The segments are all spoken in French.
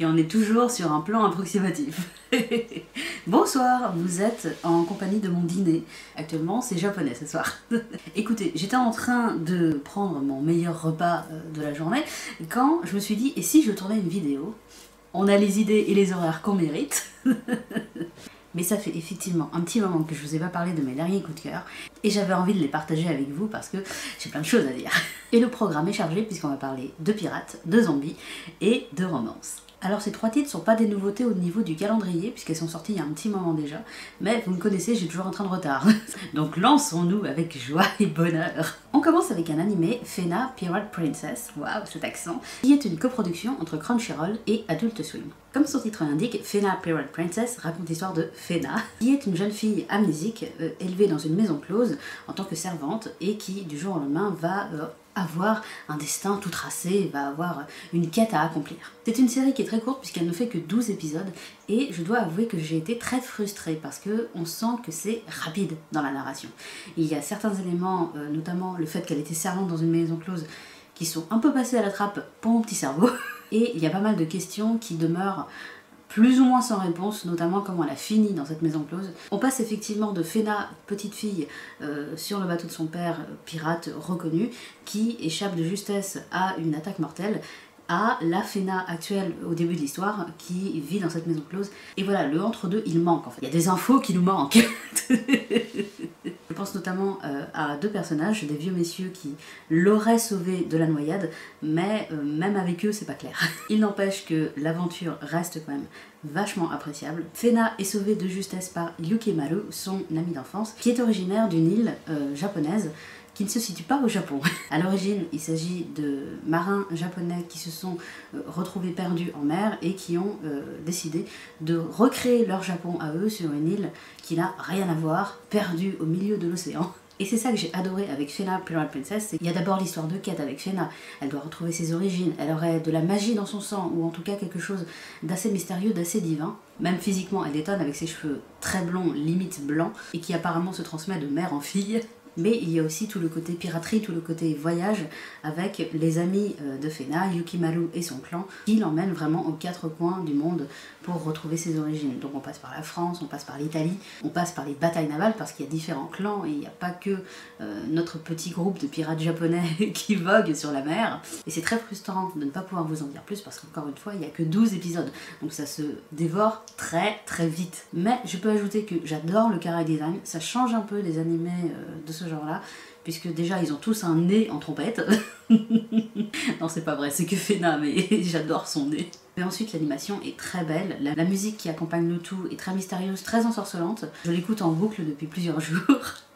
Et on est toujours sur un plan approximatif. Bonsoir, vous êtes en compagnie de mon dîner. Actuellement, c'est japonais ce soir. Écoutez, j'étais en train de prendre mon meilleur repas de la journée quand je me suis dit, et si je tournais une vidéo? On a les idées et les horaires qu'on mérite. Mais ça fait effectivement un petit moment que je vous ai pas parlé de mes derniers coups de cœur et j'avais envie de les partager avec vous parce que j'ai plein de choses à dire. Et le programme est chargé puisqu'on va parler de pirates, de zombies et de romance. Alors ces trois titres sont pas des nouveautés au niveau du calendrier puisqu'elles sont sorties il y a un petit moment déjà, mais vous me connaissez, j'ai toujours un train de retard. Donc lançons-nous avec joie et bonheur. On commence avec un animé, Fena Pirate Princess, waouh cet accent, qui est une coproduction entre Crunchyroll et Adult Swim. Comme son titre l'indique, Fena Pirate Princess raconte l'histoire de Fena, qui est une jeune fille amnésique élevée dans une maison close en tant que servante et qui du jour au lendemain va avoir un destin tout tracé, va avoir une quête à accomplir. C'est une série qui est très courte puisqu'elle ne fait que 12 épisodes et je dois avouer que j'ai été très frustrée parce qu'on sent que c'est rapide dans la narration. Il y a certains éléments, notamment le fait qu'elle était servante dans une maison close, qui sont un peu passés à la trappe pour mon petit cerveau et il y a pas mal de questions qui demeurent plus ou moins sans réponse, notamment comment elle a fini dans cette maison close. On passe effectivement de Fena, petite fille, sur le bateau de son père, pirate reconnu, qui échappe de justesse à une attaque mortelle, à la Fena actuelle au début de l'histoire, qui vit dans cette maison close. Et voilà, le entre-deux, il manque en fait. Il y a des infos qui nous manquent. Je pense notamment à deux personnages, des vieux messieurs qui l'auraient sauvé de la noyade, mais même avec eux, c'est pas clair. Il n'empêche que l'aventure reste quand même vachement appréciable. Fena est sauvée de justesse par Yukemaru, son ami d'enfance, qui est originaire d'une île japonaise qui ne se situe pas au Japon. À l'origine, il s'agit de marins japonais qui se sont retrouvés perdus en mer et qui ont décidé de recréer leur Japon à eux sur une île qui n'a rien à voir, perdue au milieu de l'océan. Et c'est ça que j'ai adoré avec Fena Pirate Princess. Il y a d'abord l'histoire de quête avec Fena. Elle doit retrouver ses origines, elle aurait de la magie dans son sang, ou en tout cas quelque chose d'assez mystérieux, d'assez divin. Même physiquement, elle détonne avec ses cheveux très blonds, limite blancs, et qui apparemment se transmet de mère en fille. Mais il y a aussi tout le côté piraterie, tout le côté voyage avec les amis de Fena, Yukemaru et son clan, qui l'emmènent vraiment aux quatre coins du monde pour retrouver ses origines. Donc on passe par la France, on passe par l'Italie, on passe par les batailles navales parce qu'il y a différents clans et il n'y a pas que notre petit groupe de pirates japonais qui vogue sur la mer. Et c'est très frustrant de ne pas pouvoir vous en dire plus parce qu'encore une fois, il n'y a que 12 épisodes. Donc ça se dévore très très vite. Mais je peux ajouter que j'adore le character design, ça change un peu des animés de ce genre-là, puisque déjà ils ont tous un nez en trompette. Non, c'est pas vrai, c'est que Fena, mais j'adore son nez. Mais ensuite, l'animation est très belle, la musique qui accompagne le tout est très mystérieuse, très ensorcelante. Je l'écoute en boucle depuis plusieurs jours.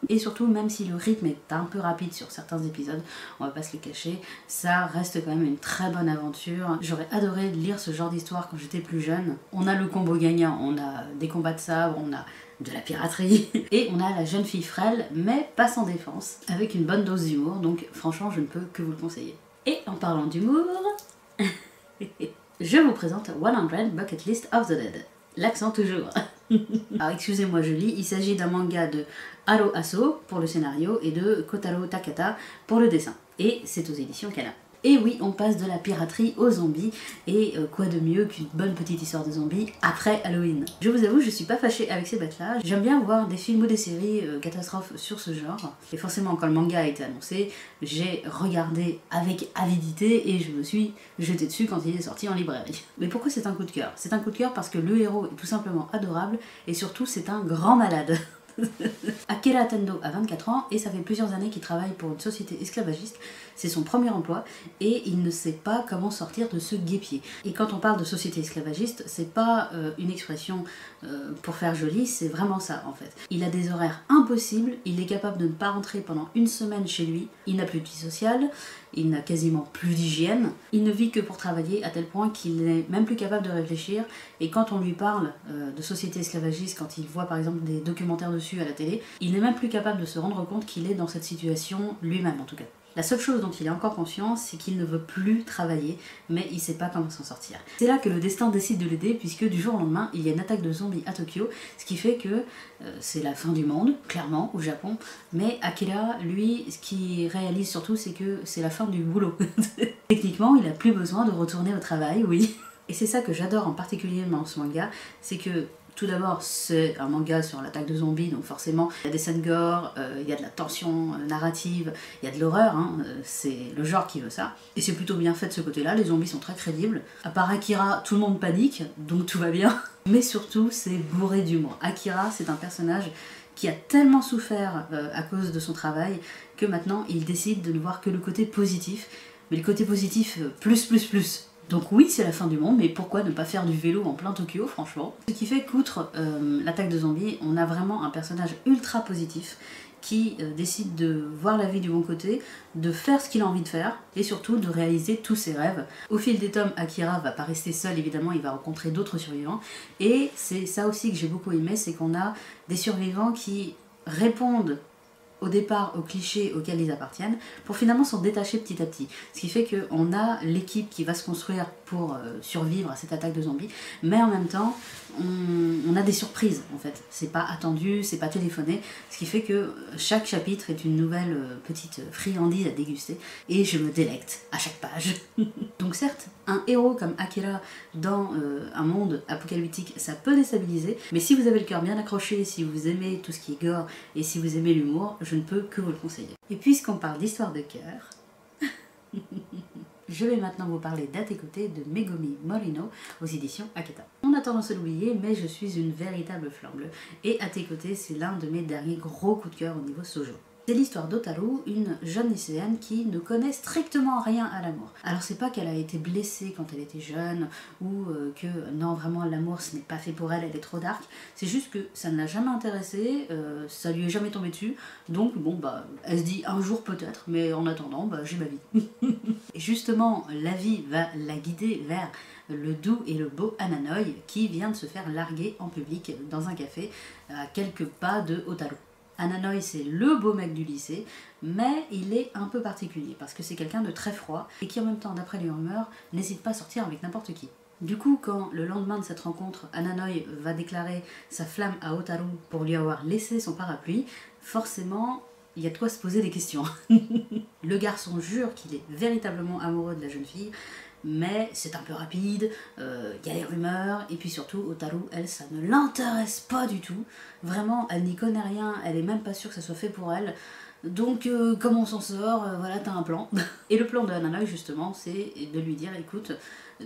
Et surtout, même si le rythme est un peu rapide sur certains épisodes, on va pas se le cacher, ça reste quand même une très bonne aventure. J'aurais adoré lire ce genre d'histoire quand j'étais plus jeune. On a le combo gagnant, on a des combats de sabre, on a de la piraterie, et on a la jeune fille frêle, mais pas sans défense, avec une bonne dose d'humour, donc franchement je ne peux que vous le conseiller. Et en parlant d'humour, je vous présente 100 Bucket List of the Dead. L'accent toujours. Alors excusez-moi je lis, il s'agit d'un manga de Haro Aso pour le scénario et de Kotaro Takata pour le dessin. Et c'est aux éditions Kana. Et oui, on passe de la piraterie aux zombies, et quoi de mieux qu'une bonne petite histoire de zombies après Halloween. Je vous avoue, je suis pas fâchée avec ces bêtes-là, j'aime bien voir des films ou des séries catastrophes sur ce genre, et forcément quand le manga a été annoncé, j'ai regardé avec avidité et je me suis jetée dessus quand il est sorti en librairie. Mais pourquoi c'est un coup de cœur? C'est un coup de cœur parce que le héros est tout simplement adorable, et surtout c'est un grand malade. Akira Tendo a 24 ans et ça fait plusieurs années qu'il travaille pour une société esclavagiste. C'est son premier emploi et il ne sait pas comment sortir de ce guêpier. Et quand on parle de société esclavagiste, c'est pas une expression pour faire joli, c'est vraiment ça en fait. Il a des horaires impossibles, il est capable de ne pas rentrer pendant une semaine chez lui, il n'a plus de vie sociale, il n'a quasiment plus d'hygiène, il ne vit que pour travailler à tel point qu'il n'est même plus capable de réfléchir, et quand on lui parle de société esclavagiste, quand il voit par exemple des documentaires dessus à la télé, il n'est même plus capable de se rendre compte qu'il est dans cette situation lui-même en tout cas. La seule chose dont il est encore conscient, c'est qu'il ne veut plus travailler, mais il sait pas comment s'en sortir. C'est là que le destin décide de l'aider, puisque du jour au lendemain, il y a une attaque de zombies à Tokyo, ce qui fait que c'est la fin du monde, clairement, au Japon, mais Akira, lui, ce qu'il réalise surtout, c'est que c'est la fin du boulot. Techniquement, il a plus besoin de retourner au travail, oui. Et c'est ça que j'adore en particulier dans ce manga, c'est que tout d'abord, c'est un manga sur l'attaque de zombies, donc forcément, il y a des scènes gore, il y a de la tension narrative, il y a de l'horreur, hein, c'est le genre qui veut ça. Et c'est plutôt bien fait de ce côté-là, les zombies sont très crédibles. À part Akira, tout le monde panique, donc tout va bien. Mais surtout, c'est bourré d'humour. Akira, c'est un personnage qui a tellement souffert à cause de son travail, que maintenant, il décide de ne voir que le côté positif. Mais le côté positif, plus. Donc oui, c'est la fin du monde, mais pourquoi ne pas faire du vélo en plein Tokyo, franchement? Ce qui fait qu'outre l'attaque de zombies, on a vraiment un personnage ultra positif qui décide de voir la vie du bon côté, de faire ce qu'il a envie de faire, et surtout de réaliser tous ses rêves. Au fil des tomes, Akira va pas rester seul, évidemment, il va rencontrer d'autres survivants, et c'est ça aussi que j'ai beaucoup aimé, c'est qu'on a des survivants qui répondent au départ aux clichés auxquels ils appartiennent, pour finalement s'en détacher petit à petit. Ce qui fait qu'on a l'équipe qui va se construire pour survivre à cette attaque de zombies, mais en même temps, on a des surprises en fait. C'est pas attendu, c'est pas téléphoné, ce qui fait que chaque chapitre est une nouvelle petite friandise à déguster, et je me délecte à chaque page. Donc certes, un héros comme Akira dans un monde apocalyptique, ça peut déstabiliser, mais si vous avez le cœur bien accroché, si vous aimez tout ce qui est gore, et si vous aimez l'humour, je ne peux que vous le conseiller. Et puisqu'on parle d'histoire de cœur, je vais maintenant vous parler d'À tes côtés de Megumi Morino aux éditions Aketa. On a tendance à l'oublier, mais je suis une véritable flamme bleue, et À tes côtés, c'est l'un de mes derniers gros coups de cœur au niveau shoujo. C'est l'histoire d'Otaru, une jeune lycéenne qui ne connaît strictement rien à l'amour. Alors c'est pas qu'elle a été blessée quand elle était jeune, ou que non vraiment l'amour ce n'est pas fait pour elle, elle est trop dark, c'est juste que ça ne l'a jamais intéressée, ça lui est jamais tombé dessus, donc bon bah elle se dit un jour peut-être, mais en attendant bah j'ai ma vie. Et justement la vie va la guider vers le doux et le beau Ananoï qui vient de se faire larguer en public dans un café à quelques pas de Otaru. Ananoï, c'est le beau mec du lycée, mais il est un peu particulier parce que c'est quelqu'un de très froid et qui en même temps, d'après les rumeurs, n'hésite pas à sortir avec n'importe qui. Du coup, quand le lendemain de cette rencontre, Ananoï va déclarer sa flamme à Otaru pour lui avoir laissé son parapluie, forcément, il y a de quoi se poser des questions. Le garçon jure qu'il est véritablement amoureux de la jeune fille, mais c'est un peu rapide, y a les rumeurs, et puis surtout, Otaru, elle, ça ne l'intéresse pas du tout. Vraiment, elle n'y connaît rien, elle est même pas sûre que ça soit fait pour elle. Donc, comme on s'en sort, voilà, t'as un plan. Et le plan de Ananoï, justement, c'est de lui dire, écoute,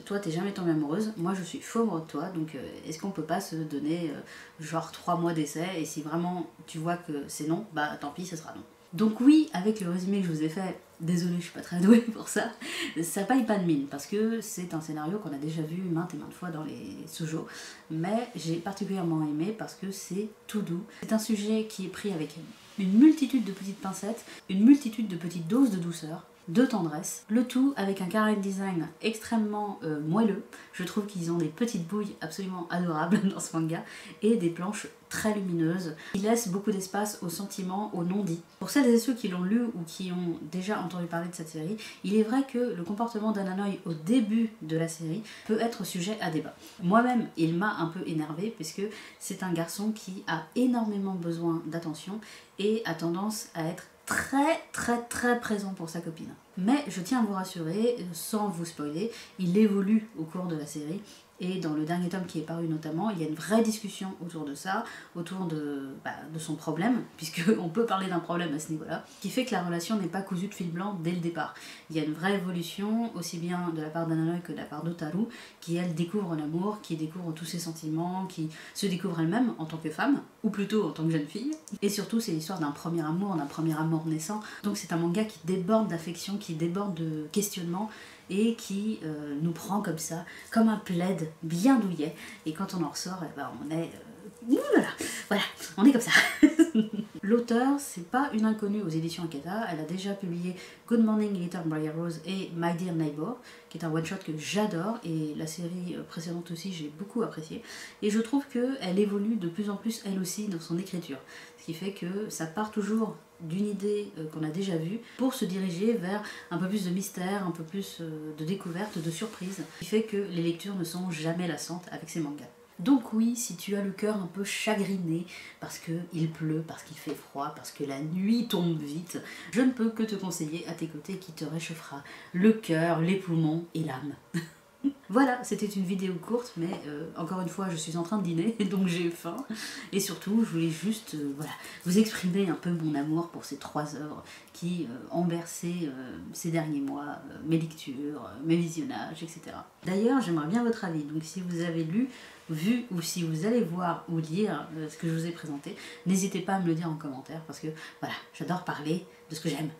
toi, t'es jamais tombée amoureuse, moi, je suis faux amoureux de toi, donc est-ce qu'on peut pas se donner, genre, 3 mois d'essai, et si vraiment tu vois que c'est non, bah tant pis, ce sera non. Donc oui, avec le résumé que je vous ai fait, désolée, je suis pas très douée pour ça, ça paye pas de mine, parce que c'est un scénario qu'on a déjà vu maintes et maintes fois dans les shoujo, mais j'ai particulièrement aimé parce que c'est tout doux. C'est un sujet qui est pris avec une multitude de petites pincettes, une multitude de petites doses de douceur, de tendresse, le tout avec un character design extrêmement moelleux. Je trouve qu'ils ont des petites bouilles absolument adorables dans ce manga et des planches très lumineuses. Ils laissent beaucoup d'espace aux sentiments, aux non-dits. Pour celles et ceux qui l'ont lu ou qui ont déjà entendu parler de cette série, il est vrai que le comportement d'Ananoï au début de la série peut être sujet à débat. Moi-même, il m'a un peu énervée puisque c'est un garçon qui a énormément besoin d'attention et a tendance à être très présent pour sa copine. Mais je tiens à vous rassurer, sans vous spoiler, il évolue au cours de la série. Et dans le dernier tome qui est paru notamment, il y a une vraie discussion autour de ça, autour de son problème, puisqu'on peut parler d'un problème à ce niveau-là, qui fait que la relation n'est pas cousue de fil blanc dès le départ. Il y a une vraie évolution, aussi bien de la part d'Ananoï que de la part d'Otaru, qui elle découvre l'amour, qui découvre tous ses sentiments, qui se découvre elle-même en tant que femme, ou plutôt en tant que jeune fille. Et surtout, c'est l'histoire d'un premier amour naissant. Donc c'est un manga qui déborde d'affection, qui déborde de questionnement, et qui nous prend comme ça, comme un plaid bien douillet, et quand on en ressort, eh ben, on est... voilà, on est comme ça. L'auteur, c'est pas une inconnue aux éditions Aketa, elle a déjà publié Good Morning Little Briar Rose et My Dear Neighbor, qui est un one-shot que j'adore, et la série précédente aussi j'ai beaucoup apprécié, et je trouve qu'elle évolue de plus en plus elle aussi dans son écriture, ce qui fait que ça part toujours d'une idée qu'on a déjà vue pour se diriger vers un peu plus de mystère, un peu plus de découverte, de surprise, ce qui fait que les lectures ne sont jamais lassantes avec ces mangas. Donc oui, si tu as le cœur un peu chagriné parce qu'il pleut, parce qu'il fait froid, parce que la nuit tombe vite, je ne peux que te conseiller À tes côtés qui te réchauffera le cœur, les poumons et l'âme. Voilà, c'était une vidéo courte, mais encore une fois, je suis en train de dîner, donc j'ai faim. Et surtout, je voulais juste voilà, vous exprimer un peu mon amour pour ces 3 œuvres qui ont bercé ces derniers mois, mes lectures, mes visionnages, etc. D'ailleurs, j'aimerais bien votre avis, donc si vous avez lu, vu, ou si vous allez voir ou lire ce que je vous ai présenté, n'hésitez pas à me le dire en commentaire, parce que voilà, j'adore parler de ce que j'aime.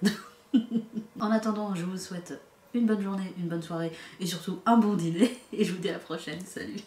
En attendant, je vous souhaite une bonne journée, une bonne soirée et surtout un bon dîner. Et je vous dis à la prochaine. Salut!